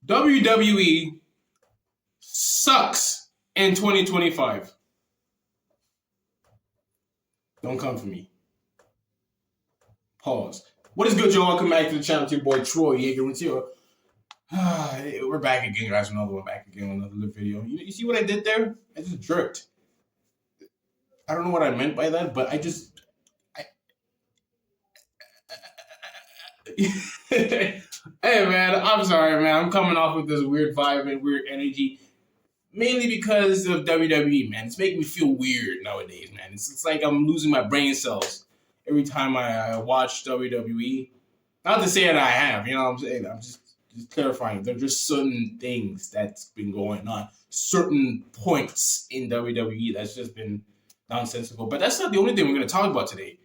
WWE sucks in 2025. Don't come for me. Pause. What is good, y'all? Welcome back to the channel. It's your boy Troy Yeager. We're back again, guys. Another one back again with another video. You see what I did there? I just jerked. I don't know what I meant by that, but Hey man, I'm sorry, man. I'm coming off with this weird vibe and weird energy. Mainly because of WWE, man. It's making me feel weird nowadays, man. It's like I'm losing my brain cells every time I watch WWE. Not to say that I have, you know what I'm saying? I'm just clarifying. There are just certain things that's been going on. Certain points in WWE that's just been nonsensical. But that's not the only thing we're going to talk about today.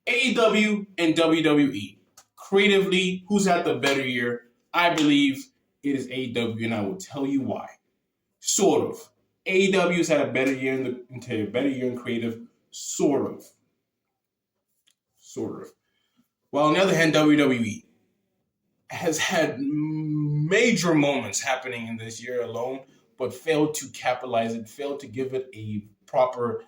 AEW and WWE. Creatively, who's had the better year? I believe it is AEW, and I will tell you why. Sort of. AEW's had a better year in creative, sort of. While on the other hand, WWE has had major moments happening in this year alone, but failed to capitalize it, failed to give it a proper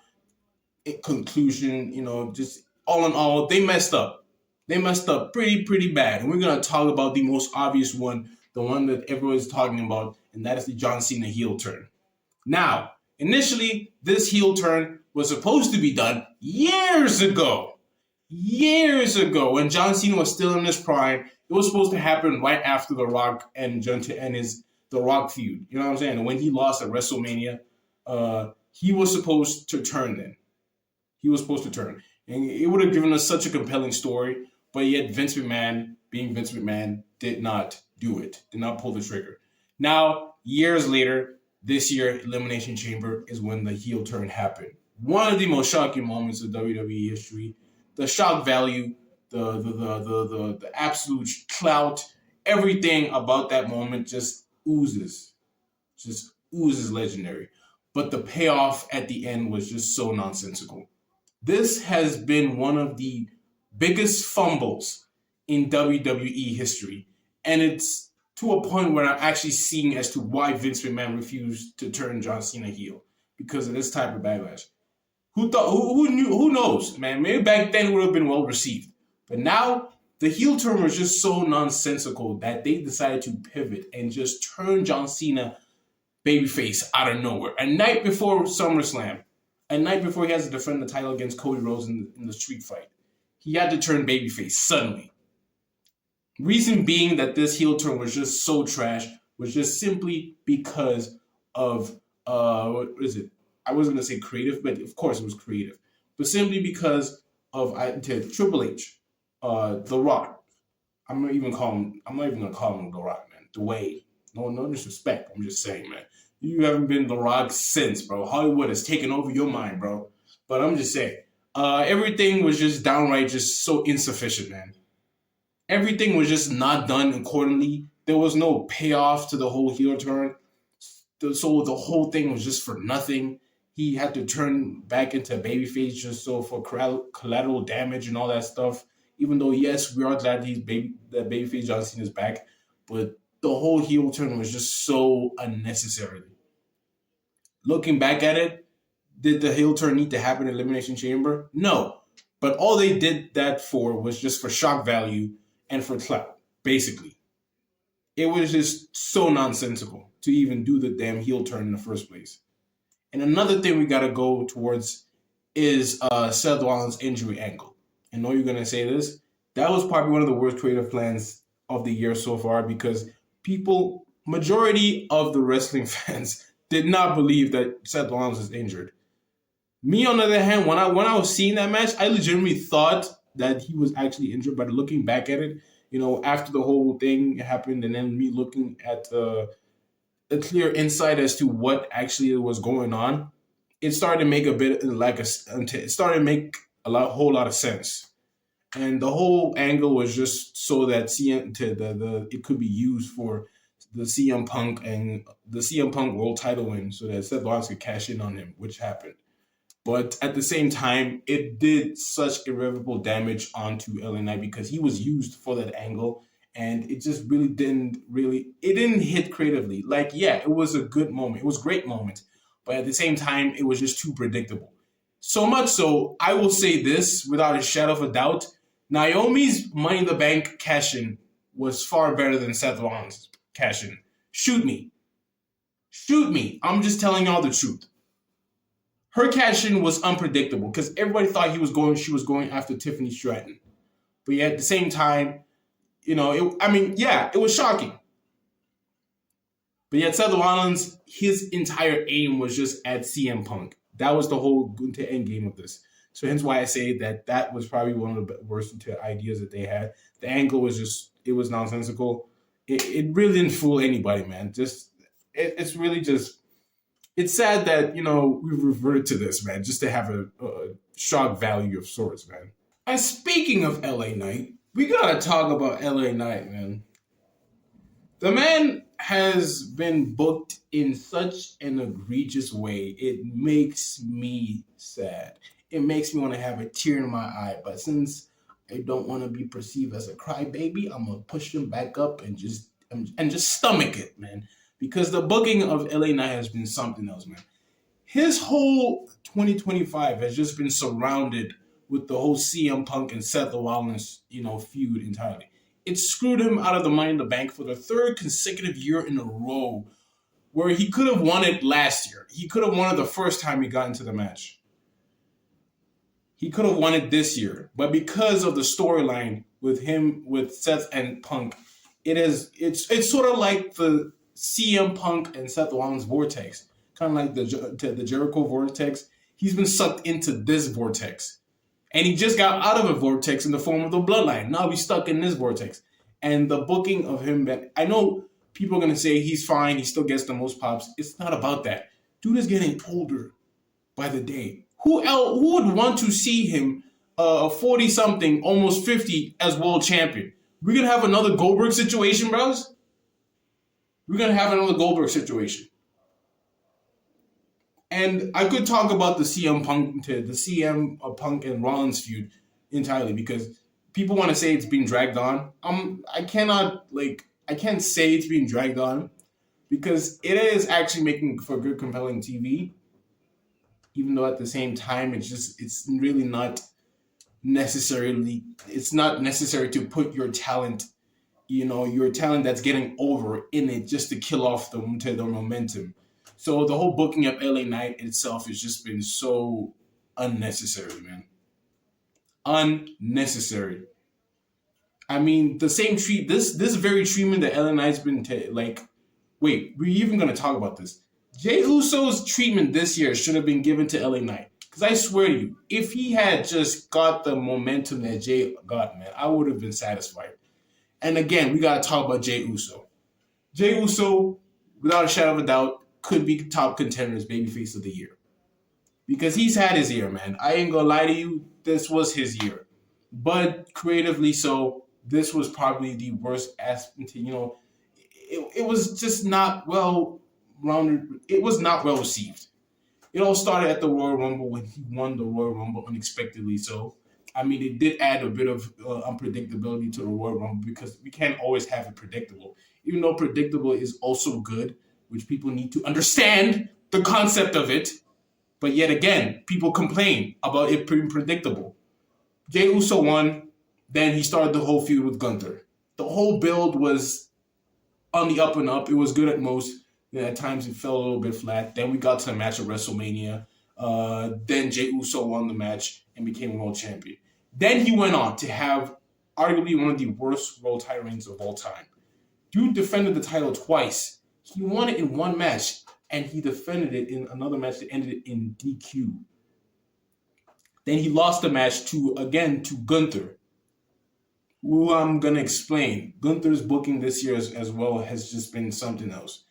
conclusion. You know, just all in all, they messed up. They messed up pretty bad. And we're going to talk about the most obvious one, the one that everyone's talking about, and that is the John Cena heel turn. Now, initially, this heel turn was supposed to be done years ago. When John Cena was still in his prime. It was supposed to happen right after The Rock and The Rock feud. You know what I'm saying? And when he lost at WrestleMania, he was supposed to turn then. And it would have given us such a compelling story, but yet Vince McMahon, being Vince McMahon, did not do it, did not pull the trigger. Now, years later, this year, Elimination Chamber is when the heel turn happened. One of the most shocking moments of WWE history. The shock value, the absolute clout, everything about that moment just oozes legendary. But the payoff at the end was just so nonsensical. This has been one of the biggest fumbles in WWE history. And it's to a point where I'm actually seeing as to why Vince McMahon refused to turn John Cena heel. Because of this type of backlash. Who knew? Who knows, man? Maybe back then it would have been well received. But now, the heel turn was just so nonsensical that they decided to pivot and just turn John Cena babyface out of nowhere. A night before SummerSlam. A night before he has to defend the title against Cody Rhodes in the street fight. He had to turn babyface suddenly. Reason being that this heel turn was just so trash was just simply because of, what is it? I wasn't going to say creative, but of course it was creative. But simply because of Triple H, The Rock. I'm not even going to call him The Rock, man. Dwayne. No disrespect. I'm just saying, man. You haven't been The Rock since, bro. Hollywood has taken over your mind, bro. But I'm just saying. Everything was just downright just so insufficient, man. Everything was just not done accordingly. There was no payoff to the whole heel turn. So the whole thing was just for nothing. He had to turn back into babyface just so for collateral damage and all that stuff. Even though, yes, we are glad that babyface John Cena is back. But the whole heel turn was just so unnecessary. Looking back at it, did the heel turn need to happen in Elimination Chamber? No. But all they did that for was just for shock value and for clout, basically. It was just so nonsensical to even do the damn heel turn in the first place. And another thing we got to go towards is Seth Rollins' injury angle. I know you're going to say this. That was probably one of the worst creative plans of the year so far because majority of the wrestling fans did not believe that Seth Rollins was injured. Me, on the other hand, when I was seeing that match, I legitimately thought that he was actually injured. But looking back at it, you know, after the whole thing happened and then me looking at a clear insight as to what actually was going on, it started to make a whole lot of sense. And the whole angle was just so that it could be used for the CM Punk world title win, so that Seth Rollins could cash in on him, which happened. But at the same time, it did such irreparable damage onto LA Knight because he was used for that angle, and it just it didn't hit creatively. Like, yeah, it was a good moment. It was a great moment. But at the same time, it was just too predictable. So much so, I will say this without a shadow of a doubt. Naomi's Money in the Bank cash in was far better than Seth Rollins' cash in. Shoot me. Shoot me. I'm just telling y'all the truth. Her cash in was unpredictable because everybody thought she was going after Tiffany Stratton. But yet at the same time, it was shocking. But yet Seth Rollins, his entire aim was just at CM Punk. That was the whole end game of this. So hence why I say that was probably one of the worst ideas that they had. The angle was it was nonsensical. It really didn't fool anybody, man. It's really just, it's sad that, we've reverted to this, man, just to have a shock value of sorts, man. And speaking of LA Knight, we gotta talk about LA Knight, man. The man has been booked in such an egregious way. It makes me sad. It makes me want to have a tear in my eye. But since I don't want to be perceived as a crybaby, I'm gonna push him back up and just stomach it, man. Because the booking of LA Knight has been something else, man. His whole 2025 has just been surrounded with the whole CM Punk and Seth Rollins, feud entirely. It screwed him out of the Money in the Bank for the third consecutive year in a row, where he could have won it last year. He could have won it the first time he got into the match. He could have won it this year, but because of the storyline with Seth and Punk, it's sort of like the CM Punk and Seth Rollins vortex, kind of like the Jericho vortex. He's been sucked into this vortex. And he just got out of a vortex in the form of the bloodline. Now he's stuck in this vortex. And the booking of him, I know people are going to say he's fine, he still gets the most pops. It's not about that. Dude is getting older by the day. Who would want to see him, 40-something, almost 50, as world champion? We're going to have another Goldberg situation, bros? We're going to have another Goldberg situation. And I could talk about the CM Punk and Rollins feud entirely because people want to say it's being dragged on. I can't say it's being dragged on because it is actually making for good, compelling TV. Even though at the same time, it's really not necessary to put your talent, your talent that's getting over in it just to kill off the momentum. So the whole booking of LA Knight itself has just been so unnecessary, man. Unnecessary. I mean, the same this very treatment that LA Knight's been wait, we're even gonna talk about this. Jey Uso's treatment this year should have been given to LA Knight. Because I swear to you, if he had just got the momentum that Jey got, man, I would have been satisfied. And again, we gotta talk about Jey Uso. Jey Uso, without a shadow of a doubt, could be top contenders babyface of the year. Because he's had his year, man. I ain't gonna lie to you, this was his year. But creatively so, this was probably the worst aspect, it was just not well rounded. It was not well received. It all started at the Royal Rumble when he won the Royal Rumble unexpectedly. So, I mean, it did add a bit of unpredictability to the Royal Rumble because we can't always have it predictable. Even though predictable is also good, which people need to understand the concept of it. But yet again, people complain about it being predictable. Jey Uso won, then he started the whole feud with Gunther. The whole build was on the up and up. It was good at most. At times it fell a little bit flat. Then we got to the match at WrestleMania. Then Jey Uso won the match and became world champion. Then he went on to have arguably one of the worst world title reigns of all time. Dude defended the title twice. He won it in one match, and he defended it in another match that ended in DQ. Then he lost the match to Gunther, who I'm going to explain. Gunther's booking this year as well has just been something else.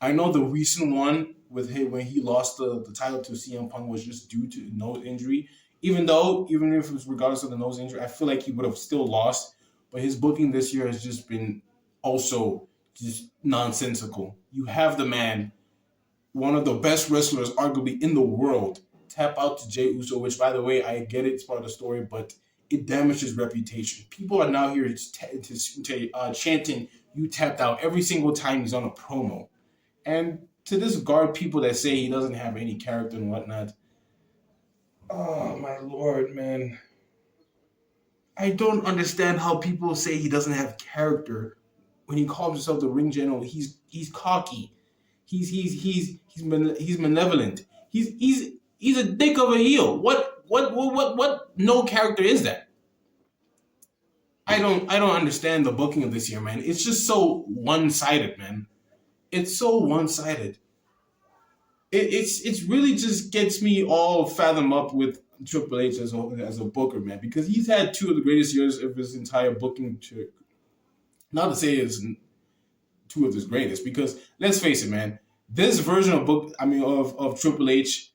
I know the recent one with him when he lost the title to CM Punk was just due to nose injury. Even if it was regardless of the nose injury, I feel like he would have still lost. But his booking this year has just been also just nonsensical. You have the man, one of the best wrestlers arguably in the world, tap out to Jey Uso, which, by the way, I get it, it's part of the story, but it damaged his reputation. People are now here chanting, "You tapped out" every single time he's on a promo. And to disregard people that say he doesn't have any character and whatnot, oh my lord, man. I don't understand how people say he doesn't have character when he calls himself the ring general. He's cocky. He's malevolent. He's a dick of a heel. What no character is that? I don't understand the booking of this year, man. It's just so one sided, man. It's so one sided. It's really just gets me all fathom up with Triple H as a booker, man, because he's had two of the greatest years of his entire booking. Not to say it's two of his greatest, because let's face it, man, this version of Triple H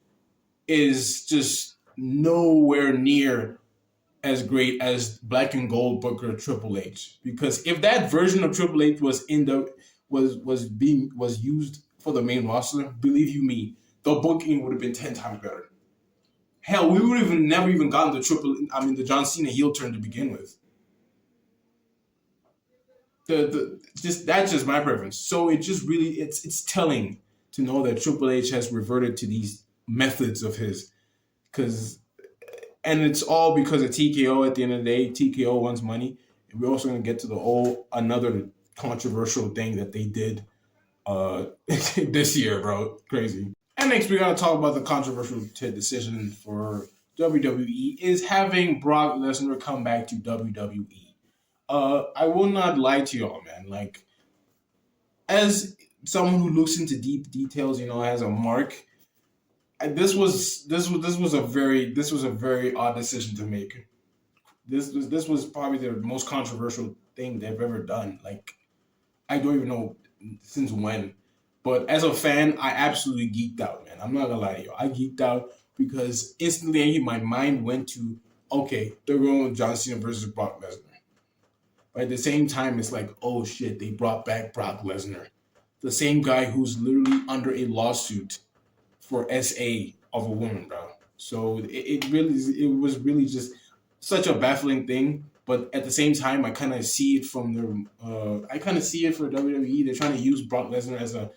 is just nowhere near as great as Black and Gold Booker Triple H. Because if that version of Triple H was used for the main roster, believe you me, the booking would have been 10 times better. Hell, we would have never even gotten the John Cena heel turn to begin with. That's just my preference. So it just really it's telling to know that Triple H has reverted to these methods of his, and it's all because of TKO. At the end of the day, TKO wants money, and we're also gonna get to the another controversial thing that they did this year, bro. Crazy. And next, we gotta talk about the controversial decision for WWE is having Brock Lesnar come back to WWE. I will not lie to y'all, man. Like, as someone who looks into deep details, has a mark. This was a very odd decision to make. This was probably the most controversial thing they've ever done. Like, I don't even know since when. But as a fan, I absolutely geeked out, man. I'm not gonna lie to you. I geeked out because instantly my mind went to, okay, they're going with John Cena versus Brock Lesnar. But at the same time, it's like, oh shit, they brought back Brock Lesnar. The same guy who's literally under a lawsuit for SA of a woman, bro. So it was really just such a baffling thing. But at the same time, I kind of see it from I kind of see it for WWE. They're trying to use Brock Lesnar as a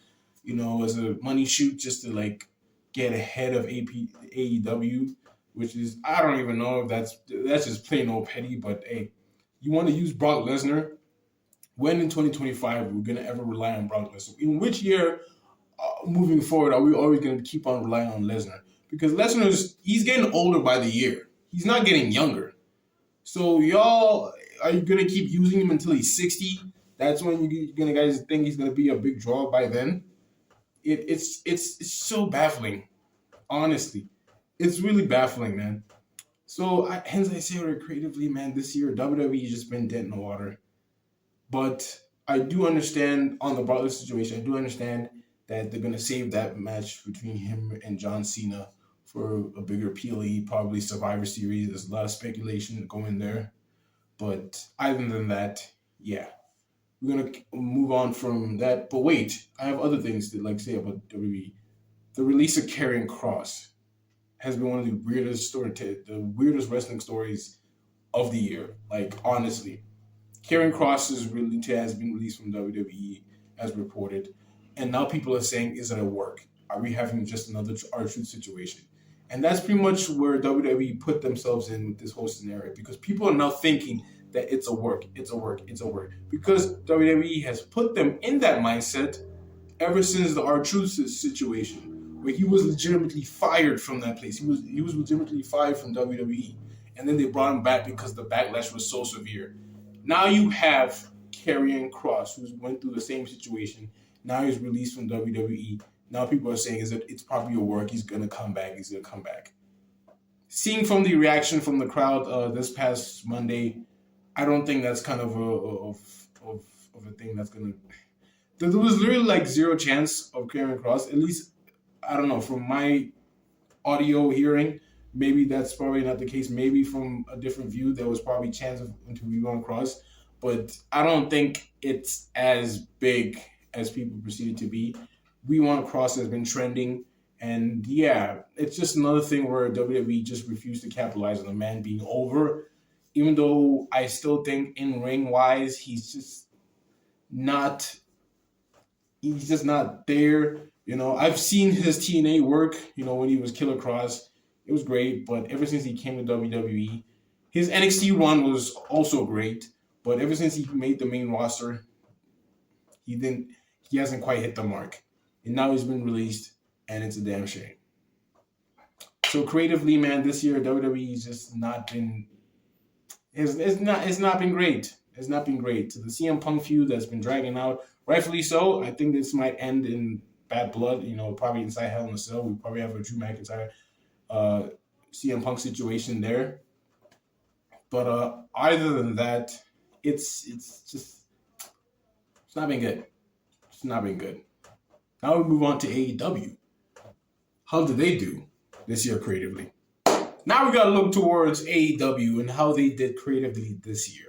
money shoot just to like get ahead of AEW, which is, I don't even know if that's just plain old petty. But hey, you want to use Brock Lesnar? When in 2025 we're gonna ever rely on Brock Lesnar? In which year, moving forward, are we always gonna keep on relying on Lesnar? Because he's getting older by the year. He's not getting younger. So y'all, are you gonna keep using him until he's 60? That's when you're gonna guys think he's gonna be a big draw by then. It's so baffling, honestly. It's really baffling, man. So hence I say creatively, man, this year WWE just been dead in the water. But I do understand on the Brock Lesnar situation. I do understand that they're gonna save that match between him and John Cena for a bigger PLE, probably Survivor Series. There's a lot of speculation going there. But other than that, yeah. We're going to move on from that. But wait, I have other things to say about WWE. The release of Karrion Kross has been one of the weirdest wrestling stories of the year. Like, honestly. Karrion Kross has been released from WWE as reported. And now people are saying, is it a work? Are we having just another R-Truth situation? And that's pretty much where WWE put themselves in with this whole scenario, because people are now thinking that it's a work. Because WWE has put them in that mindset ever since the R-Truth situation, where he was legitimately fired from that place. He was legitimately fired from WWE. And then they brought him back because the backlash was so severe. Now you have Karrion Kross, who went through the same situation. Now he's released from WWE. Now people are saying it's probably a work. He's going to come back. Seeing from the reaction from the crowd this past Monday, I don't think that's kind of a thing that's going to... There was literally zero chance of Karrion Kross. At least, I don't know, from my audio hearing, maybe that's probably not the case. Maybe from a different view, there was probably a chance of Karrion Kross. But I don't think it's as big as people perceive it to be. We Want Kross has been trending. And yeah, it's just another thing where WWE just refused to capitalize on the man being over. Even though I still think in ring wise, not he's just not there. I've seen his TNA work. When he was Killer Cross, it was great. But ever since he came to WWE, his NXT run was also great. But ever since he made the main roster, he didn't. He hasn't quite hit the mark. And now he's been released, and it's a damn shame. So creatively, man, this year WWE's just not been. It's not been great. It's not been great. To the CM Punk feud that's been dragging out, rightfully so. I think this might end in bad blood. Probably inside Hell in a Cell. We probably have a Drew McIntyre, uh, CM Punk situation there. But other than that, it's not been good. It's not been good. Now we move on to AEW. How did they do this year creatively? Now we got to look towards AEW and how they did creatively this year.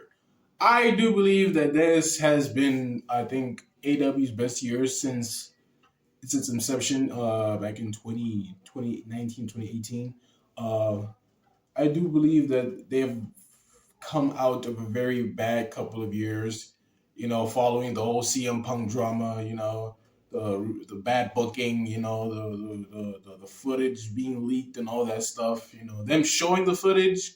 I do believe that this has been, I think, AEW's best year since its inception back in 2019, 2018. I do believe that they've come out of a very bad couple of years, following the whole CM Punk drama, the bad booking, the footage being leaked and all that stuff, them showing the footage.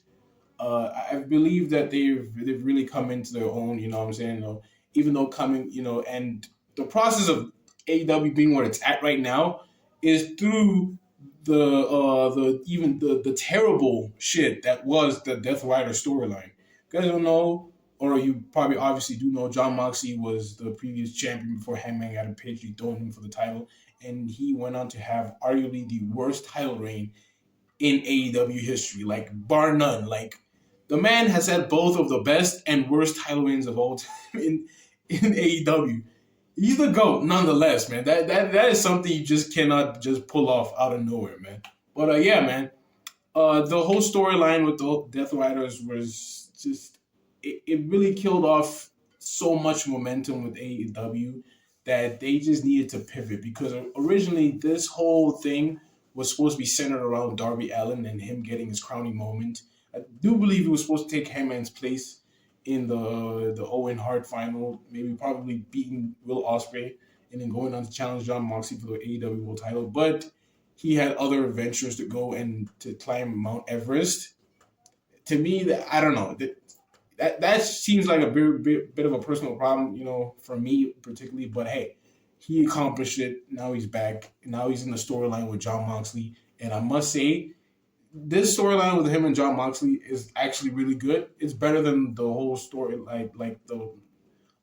I believe that they've really come into their own. You know what I'm saying? Even though coming, and the process of AEW being where it's at right now is through the terrible shit that was the Death Rider storyline. You guys don't know, or you probably obviously do know, John Moxley was the previous champion before Hangman Adam Page dethroned him for the title, and he went on to have arguably the worst title reign in AEW history, like bar none. Like the man has had both of the best and worst title reigns of all time in AEW. He's the GOAT, nonetheless, man. That is something you just cannot just pull off out of nowhere, man. But yeah, man. The whole storyline with the Death Riders was just it really killed off so much momentum with AEW that they just needed to pivot, because originally this whole thing was supposed to be centered around Darby Allin and him getting his crowning moment. I do believe he was supposed to take Hangman's place in the Owen Hart final, maybe probably beating Will Ospreay and then going on to challenge John Moxley for the AEW World Title. But he had other adventures to go and to climb Mount Everest. To me, I don't know. That seems like a bit of a personal problem, for me particularly. But hey, he accomplished it. Now he's back. Now he's in the storyline with John Moxley. And I must say, this storyline with him and John Moxley is actually really good. It's better than the whole story, like the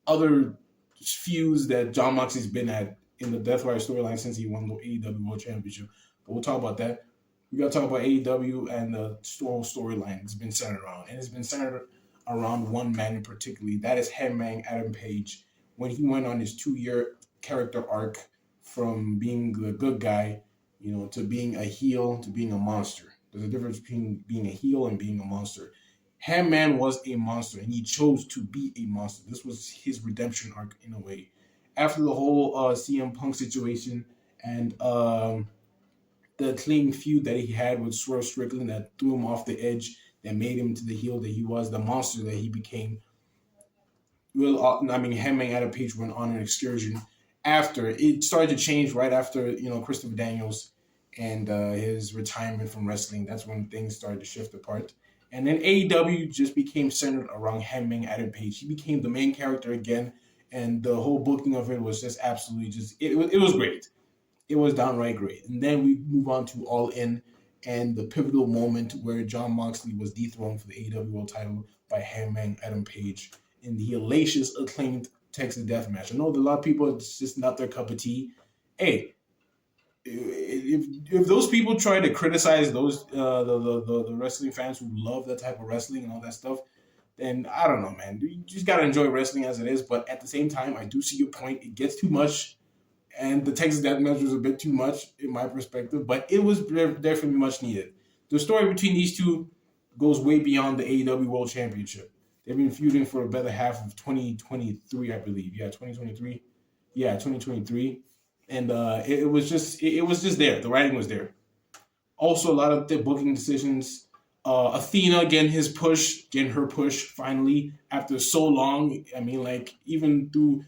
other feuds that John Moxley's been at in the Death Rider storyline since he won the AEW World Championship. But we'll talk about that. We got to talk about AEW and the whole storyline it's been centered around. And it's been centered around one man in particular. That is Hangman Adam Page. When he went on his 2-year character arc from being the good guy, to being a heel, to being a monster. There's a difference between being a heel and being a monster. Hangman was a monster, and he chose to be a monster. This was his redemption arc in a way. After the whole CM Punk situation and the clean feud that he had with Swerve Strickland that threw him off the edge, that made him to the heel that he was, the monster that he became. Hangman Adam Page went on an excursion after. It started to change right after, Christopher Daniels and his retirement from wrestling. That's when things started to shift apart. And then AEW just became centered around Hangman Adam Page. He became the main character again, and the whole booking of it was just absolutely it was great. It was downright great. And then we move on to All In and the pivotal moment where John Moxley was dethroned for the AEW World Title by Hangman Adam Page in the hellacious acclaimed Texas Death Match. I know that a lot of people, it's just not their cup of tea. Hey, if those people try to criticize those the wrestling fans who love that type of wrestling and all that stuff, then I don't know, man. You just gotta enjoy wrestling as it is. But at the same time, I do see your point. It gets too much, and the Texas Death Match was a bit too much in my perspective. But it was definitely much needed. The story between these two goes way beyond the AEW World Championship. They've been feuding for a better half of 2023, I believe. Yeah, 2023. Yeah, 2023. And it was just there. The writing was there. Also, a lot of the booking decisions Athena getting her push finally after so long. I mean, like even through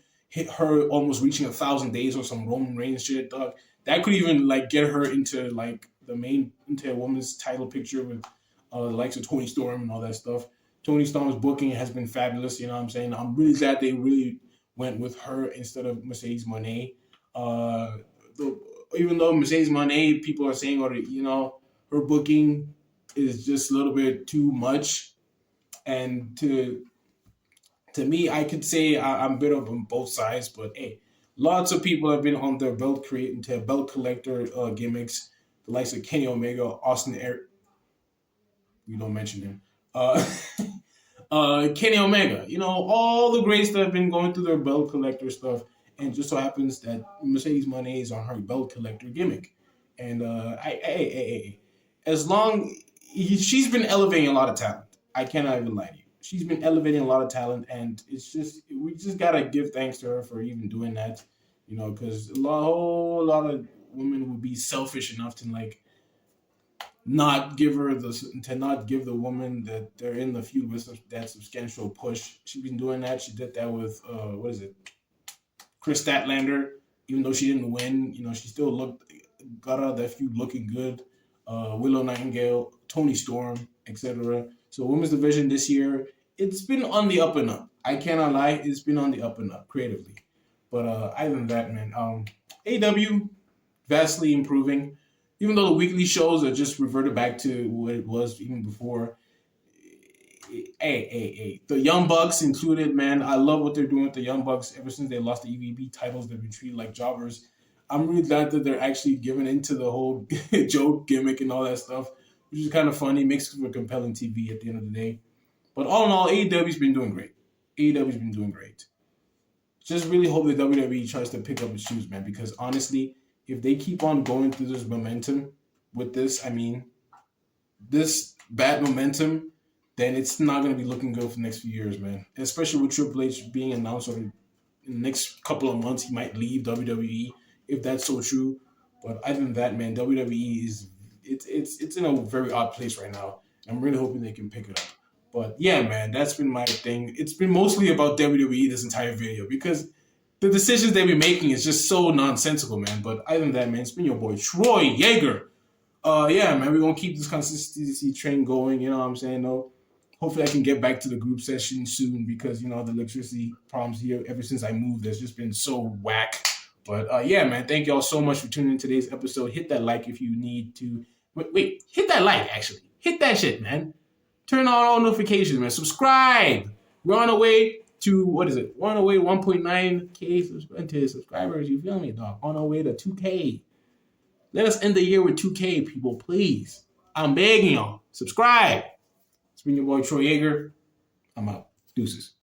her almost reaching 1,000 days or some Roman Reigns shit, dog. That could even like get her into like into a woman's title picture with the likes of Tony Storm and all that stuff. Tony Storm's booking has been fabulous. You know what I'm saying? I'm really glad they really went with her instead of Mercedes Moné. Uh, the, Even though Mercedes Moné, people are saying, or her booking is just a little bit too much. And to me, I could say I'm a bit of on both sides, but hey, lots of people have been on their belt creating to belt collector gimmicks, the likes of Kenny Omega, Austin Eric. We don't mention him. Uh, Kenny Omega. All the greats that have been going through their belt collector stuff, and just so happens that Mercedes Moné is on her belt collector gimmick. And as long she's been elevating a lot of talent. I cannot even lie to you. She's been elevating a lot of talent, and we just gotta give thanks to her for even doing that. Because whole lot of women would be selfish enough to like not give the woman that they're in the feud with that substantial push. She's been doing that. She did that with what is it, Chris Statlander. Even though she didn't win, she still got out of that feud looking good. Willow Nightingale, Tony Storm, etc. So women's division this year, it's been on the up and up. I cannot lie, it's been on the up and up creatively. But other than that, man, AEW vastly improving. Even though the weekly shows are just reverted back to what it was even before. Hey. The Young Bucks included, man. I love what they're doing with the Young Bucks. Ever since they lost the EVP titles, they've been treated like jobbers. I'm really glad that they're actually giving into the whole joke gimmick and all that stuff, which is kind of funny. Makes for compelling TV at the end of the day. But all in all, AEW's been doing great. AEW's been doing great. Just really hope that WWE tries to pick up its shoes, man, because honestly, if they keep on going through this momentum with this, this bad momentum, then it's not going to be looking good for the next few years, man. Especially with Triple H being announced in the next couple of months, he might leave WWE if that's so true. But other than that, man, WWE it's in a very odd place right now. I'm really hoping they can pick it up. But yeah, man, that's been my thing. It's been mostly about WWE this entire video because the decisions they've been making is just so nonsensical, man. But other than that, man, it's been your boy Troy Yeager. Yeah, man, we're gonna keep this consistency train going. You know what I'm saying? No, hopefully I can get back to the group session soon because the electricity problems here ever since I moved has just been so whack. But yeah, man, thank y'all so much for tuning in today's episode. Hit that like if you need to. Wait, hit that like actually. Hit that shit, man. Turn on all notifications, man. Subscribe. We're on our way to, what is it? We're on our way to 1.9K subscribers. You feel me, dog? On our way to 2K. Let us end the year with 2K, people, please. I'm begging y'all. Subscribe. It's been your boy, Troy Yeager. I'm out. Deuces.